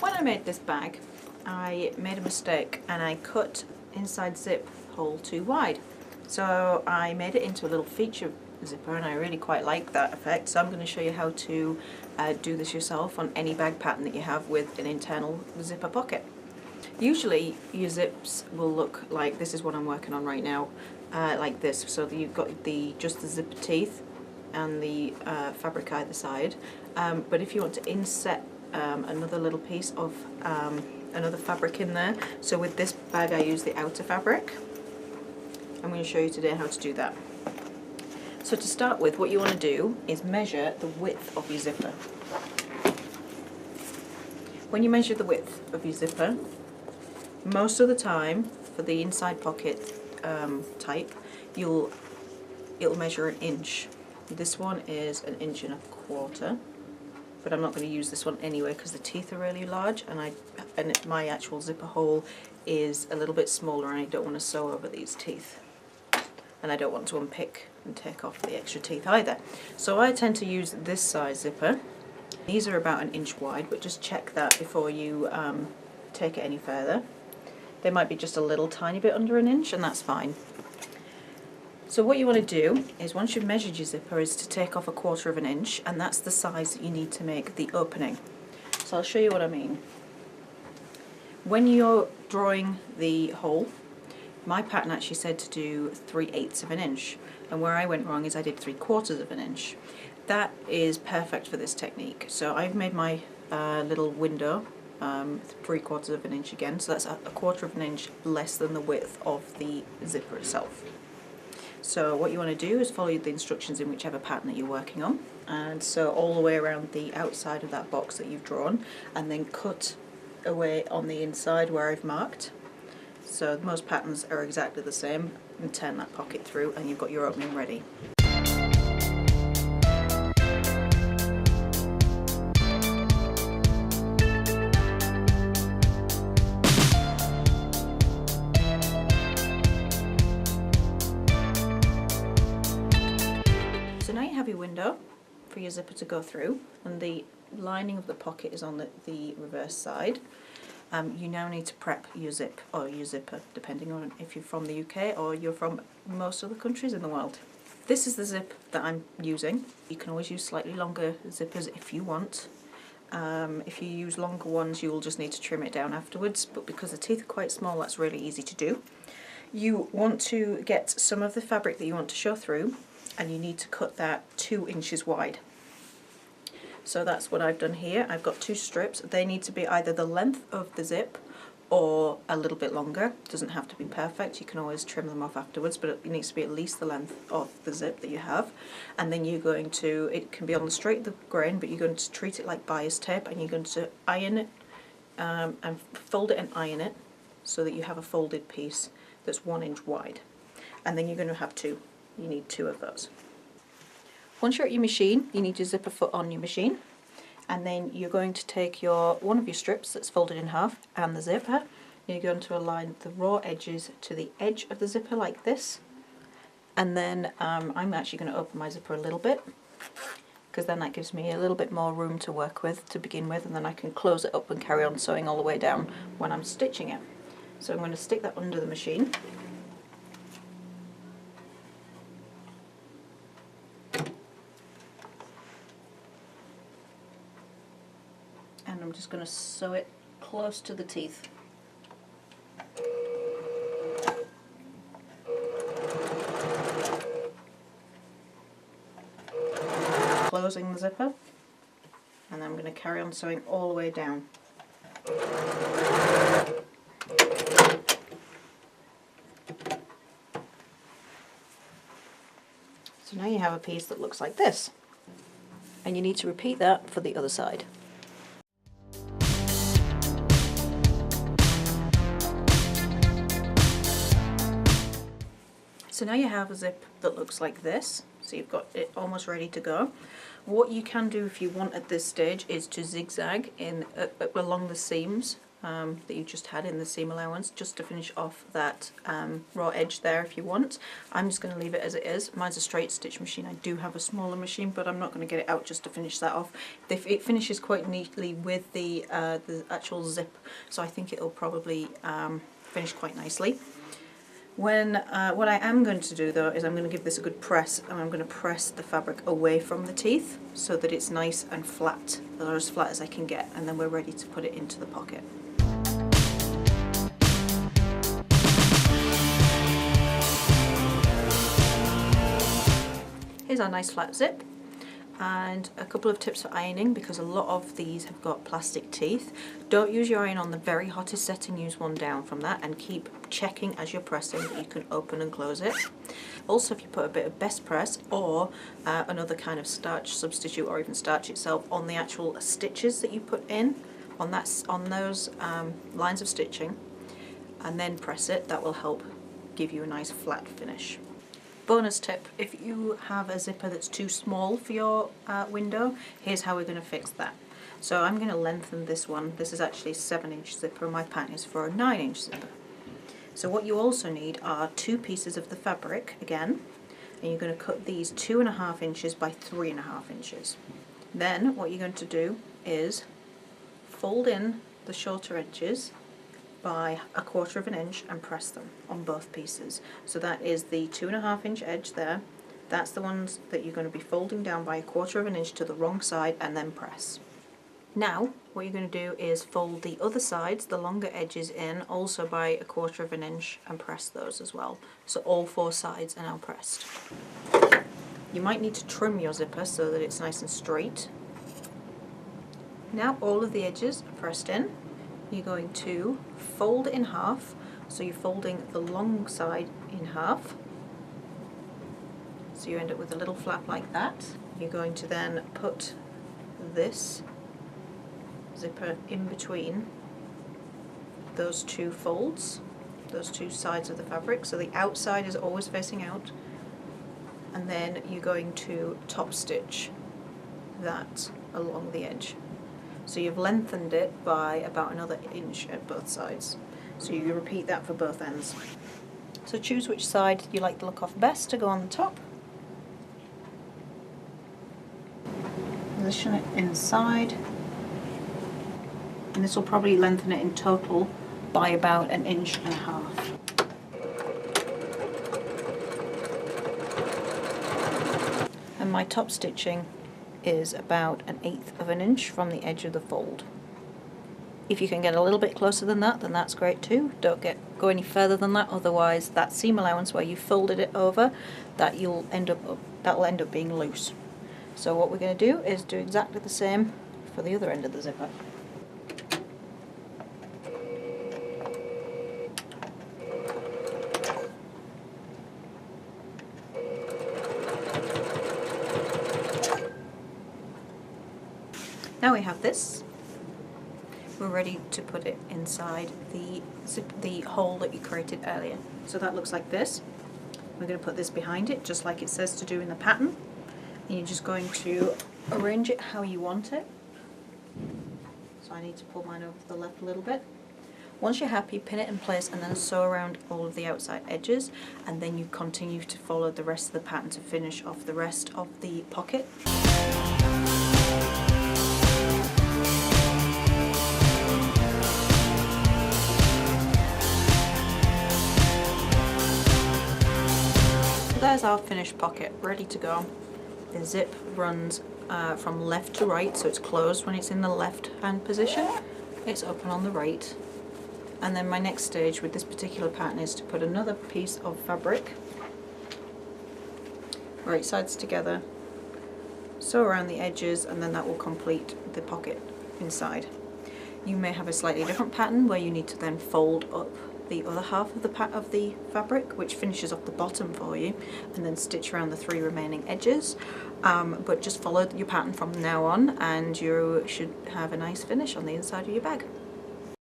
When I made this bag, I made a mistake and I cut inside zip hole too wide. So I made it into a little feature zipper, and I really quite like that effect. So I'm going to show you how to do this yourself on any bag pattern that you have with an internal zipper pocket. Usually your zips will look like this is what I'm working on right now, like this. So that you've got just the zipper teeth and the fabric either side. But if you want to inset another little piece of another fabric in there, so with this bag I use the outer fabric. I'm going to show you today how to do that. So to start with, what you want to do is measure the width of your zipper. When you measure the width of your zipper, most of the time for the inside pocket type, it'll measure an inch. This one is 1.25 inches, but I'm not going to use this one anyway because the teeth are really large, and my actual zipper hole is a little bit smaller, and I don't want to sew over these teeth, and I don't want to unpick and take off the extra teeth either. So I tend to use this size zipper. These are about 1 inch wide, but just check that before you take it any further. They might be just a little tiny bit under 1 inch, and that's fine. So what you want to do is, once you've measured your zipper, is to take off 1/4 inch, and that's the size that you need to make the opening. So I'll show you what I mean. When you're drawing the hole, my pattern actually said to do 3/8 inch, and where I went wrong is I did 3/4 inch. That is perfect for this technique. So I've made my little window 3/4 inch again, so that's 1/4 inch less than the width of the zipper itself. So what you want to do is follow the instructions in whichever pattern that you're working on, and so all the way around the outside of that box that you've drawn, and then cut away on the inside where I've marked. So most patterns are exactly the same, and turn that pocket through and you've got your opening ready. So now you have your window for your zipper to go through, and the lining of the pocket is on the reverse side. You now need to prep your zip, or your zipper, depending on if you're from the UK or you're from most other countries in the world. This is the zip that I'm using. You can always use slightly longer zippers if you want. If you use longer ones, you will just need to trim it down afterwards, but because the teeth are quite small, that's really easy to do. You want to get some of the fabric that you want to show through, and you need to cut that 2 inches wide. So that's what I've done here. I've got 2 strips. They need to be either the length of the zip or a little bit longer. It doesn't have to be perfect. You can always trim them off afterwards, but it needs to be at least the length of the zip that you have. And then you're going to, it can be on the straight the grain, but you're going to treat it like bias tape, and you're going to iron it and fold it and iron it so that you have a folded piece that's 1 inch wide. And then you're going to have 2. You need 2 of those. Once you're at your machine, you need your zipper foot on your machine, and then you're going to take one of your strips that's folded in half and the zipper. You're going to align the raw edges to the edge of the zipper like this, and then I'm actually going to open my zipper a little bit, because then that gives me a little bit more room to work with to begin with, and then I can close it up and carry on sewing all the way down when I'm stitching it. So I'm going to stick that under the machine. And I'm just going to sew it close to the teeth. Closing the zipper, and then I'm going to carry on sewing all the way down. So now you have a piece that looks like this, and you need to repeat that for the other side. So now you have a zip that looks like this, so you've got it almost ready to go. What you can do if you want at this stage is to zigzag along the seams that you just had in the seam allowance, just to finish off that raw edge there if you want. I'm just going to leave it as it is. Mine's a straight stitch machine. I do have a smaller machine, but I'm not going to get it out just to finish that off. It finishes quite neatly with the actual zip, so I think it'll probably finish quite nicely. What I am going to do though is I'm going to give this a good press, and I'm going to press the fabric away from the teeth so that it's nice and flat, or as flat as I can get, and then we're ready to put it into the pocket. Here's our nice flat zip, and a couple of tips for ironing, because a lot of these have got plastic teeth. Don't use your iron on the very hottest setting, use one down from that, and keep checking as you're pressing that you can open and close it. Also, if you put a bit of best press or another kind of starch substitute, or even starch itself, on the actual stitches that you put in, on those lines of stitching, and then press it, that will help give you a nice flat finish. Bonus tip, if you have a zipper that's too small for your window, here's how we're going to fix that. So I'm going to lengthen this one. This is actually a 7-inch zipper, my pattern is for a 9-inch zipper. So what you also need are 2 pieces of the fabric again, and you're going to cut these 2.5 inches by 3.5 inches. Then what you're going to do is fold in the shorter edges by 1/4 inch and press them on both pieces. So that is the 2.5 inch edge there. That's the ones that you're going to be folding down by 1/4 inch to the wrong side and then press. Now what you're going to do is fold the other sides, the longer edges, in also by 1/4 inch and press those as well. So all 4 sides are now pressed. You might need to trim your zipper so that it's nice and straight. Now all of the edges are pressed in. You're going to fold it in half, so you're folding the long side in half, so you end up with a little flap like that. You're going to then put this zipper in between those 2 folds, those 2 sides of the fabric, so the outside is always facing out, and then you're going to top stitch that along the edge. So you've lengthened it by about another inch at both sides. So you repeat that for both ends. So choose which side you like the look of best to go on the top. Position it inside. And this will probably lengthen it in total by about 1.5 inches. And my top stitching is about 1/8 inch from the edge of the fold. If you can get a little bit closer than that, then that's great too. Don't go any further than that, otherwise that seam allowance where you folded it over, that'll end up being loose. So what we're going to do is do exactly the same for the other end of the zipper. Now we have this, we're ready to put it inside the hole that you created earlier. So that looks like this. We're going to put this behind it, just like it says to do in the pattern. And you're just going to arrange it how you want it. So I need to pull mine over to the left a little bit. Once you're happy, pin it in place and then sew around all of the outside edges, and then you continue to follow the rest of the pattern to finish off the rest of the pocket. There's our finished pocket, ready to go. The zip runs from left to right, so it's closed when it's in the left hand position. It's open on the right. And then my next stage with this particular pattern is to put another piece of fabric, right sides together, sew around the edges, and then that will complete the pocket inside. You may have a slightly different pattern where you need to then fold up the other half of the fabric, which finishes off the bottom for you, and then stitch around the 3 remaining edges. But just follow your pattern from now on and you should have a nice finish on the inside of your bag.